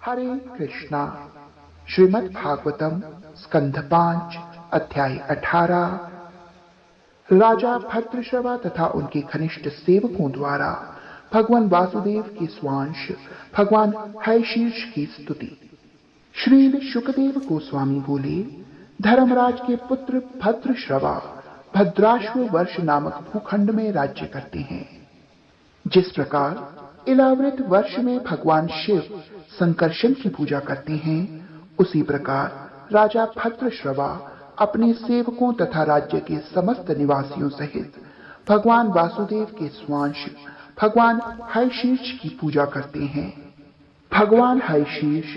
हरे कृष्णा। श्रीमद् भागवतम स्कंध 5 अध्याय 18। राजा भद्रश्रवा तथा उनके घनिष्ठ सेवकों द्वारा भगवान वासुदेव के स्वांश भगवान हयशीर्ष की स्तुति। श्रील शुकदेव गोस्वामी बोले, धर्मराज के पुत्र भद्रश्रवा भद्राश्व वर्ष नामक भूखंड में राज्य करते हैं। जिस प्रकार इलावृत वर्ष में भगवान शिव संकर्षण की पूजा करते हैं, उसी प्रकार राजा भद्रश्रवा अपने सेवकों तथा राज्य के समस्त निवासियों सहित भगवान वासुदेव के स्वांश भगवान हयशीर्ष की पूजा करते हैं। भगवान हयशीर्ष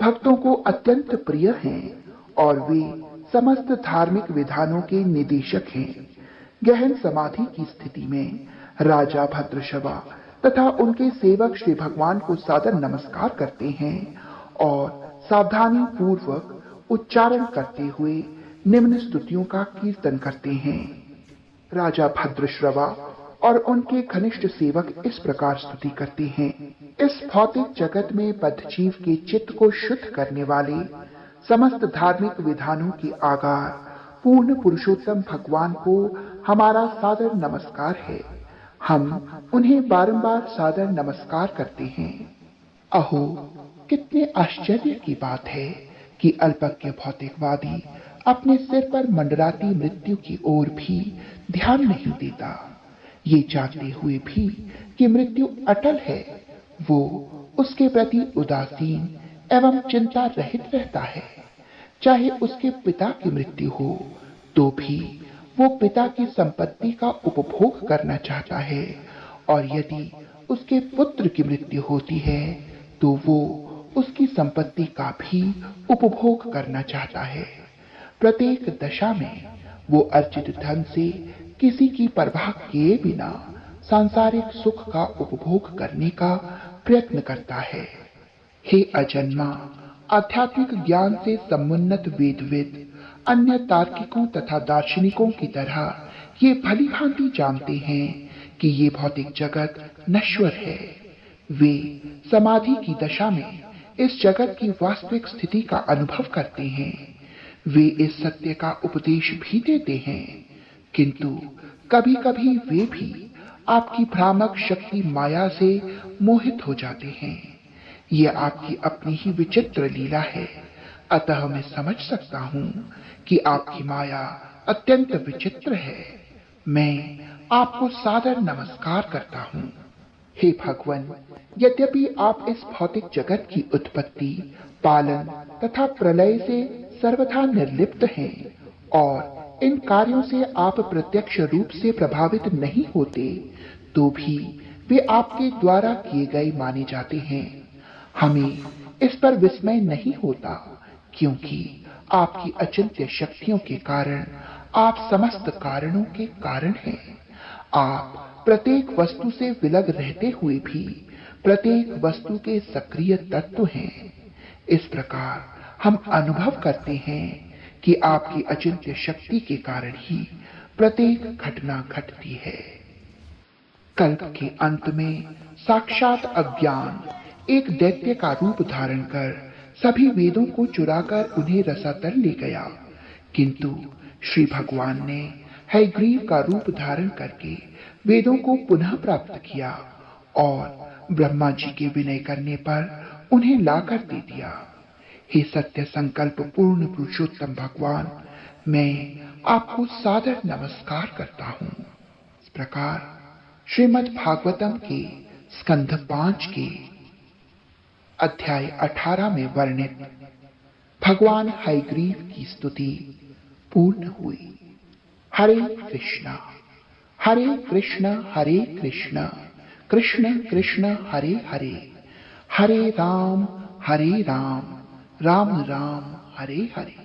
भक्तों को अत्यंत प्रिय हैं और वे समस्त धार्मिक विधानों के निदेशक हैं। गहन समाधि की स्थिति में राजा भद्रश्रवा तथा उनके सेवक श्री भगवान को सादर नमस्कार करते हैं और सावधानी पूर्वक उच्चारण करते हुए निम्न स्तुतियों का कीर्तन करते हैं। राजा भद्रश्रवा और उनके घनिष्ठ सेवक इस प्रकार स्तुति करते हैं। इस भौतिक जगत में बद्ध जीव के चित्त को शुद्ध करने वाले समस्त धार्मिक विधानों के आगार पूर्ण पुरुषोत्तम भगवान को हमारा सादर नमस्कार है। हम उन्हें बारंबार सादर नमस्कार करते हैं। अहो, कितने आश्चर्य की बात है कि अल्पज्ञ भौतिकवादी अपने सिर पर मंडराती मृत्यु की ओर भी ध्यान नहीं देता। ये जानते हुए भी कि मृत्यु अटल है, वो उसके प्रति उदासीन एवं चिंता रहित रहता है। चाहे उसके पिता की मृत्यु हो तो भी वो पिता की संपत्ति का उपभोग करना चाहता है, और यदि उसके पुत्र की मृत्यु होती है तो वो उसकी संपत्ति का भी उपभोग करना चाहता है। प्रत्येक दशा में वो अर्जित धन से किसी की परवाह किए बिना सांसारिक सुख का उपभोग करने का प्रयत्न करता है। हे अजन्मा, आध्यात्मिक ज्ञान से समुन्नत वेदविद अन्य तार्किकों तथा दार्शनिकों की तरह ये भली भांति जानते हैं कि ये भौतिक जगत नश्वर है। वे समाधि की दशा में इस जगत की वास्तविक स्थिति का अनुभव करते हैं। वे इस सत्य का उपदेश भी देते हैं, किंतु कभी कभी वे भी आपकी भ्रामक शक्ति माया से मोहित हो जाते हैं। ये आपकी अपनी ही विचित्र लीला है। अतः मैं समझ सकता हूं कि आपकी माया अत्यंत विचित्र है। मैं आपको सादर नमस्कार करता हूं। हे भगवान, यद्यपि आप इस भौतिक जगत की उत्पत्ति, पालन तथा प्रलय से सर्वथा निर्लिप्त हैं और इन कार्यों से आप प्रत्यक्ष रूप से प्रभावित नहीं होते, तो भी वे आपके द्वारा किए गए माने जाते हैं। हमें इस पर विस्मय नहीं होता, क्योंकि आपकी अचिंत्य शक्तियों के कारण आप समस्त कारणों के कारण हैं। आप प्रत्येक वस्तु से विलग रहते हुए भी प्रत्येक वस्तु के सक्रिय तत्व हैं। इस प्रकार हम अनुभव करते हैं कि आपकी अचिंत्य शक्ति के कारण ही प्रत्येक घटना घटती है। कल्प के अंत में साक्षात अज्ञान एक दैत्य का रूप धारण कर सभी वेदों को चुराकर उन्हें रसातल ले गया, किंतु श्री भगवान ने हयग्रीव का रूप धारण करके वेदों को पुनः प्राप्त किया और ब्रह्मा जी के विनय करने पर उन्हें लाकर दे दिया। हे सत्य संकल्प पूर्ण पुरुषोत्तम भगवान, मैं आपको सादर नमस्कार करता हूं। इस प्रकार श्रीमद् भागवतम के स्कंध 5 के अध्याय 18 में वर्णित भगवान हयग्रीव की स्तुति पूर्ण हुई। हरे कृष्णा कृष्ण कृष्ण कृष्ण हरे हरे, हरे राम राम राम हरे हरे।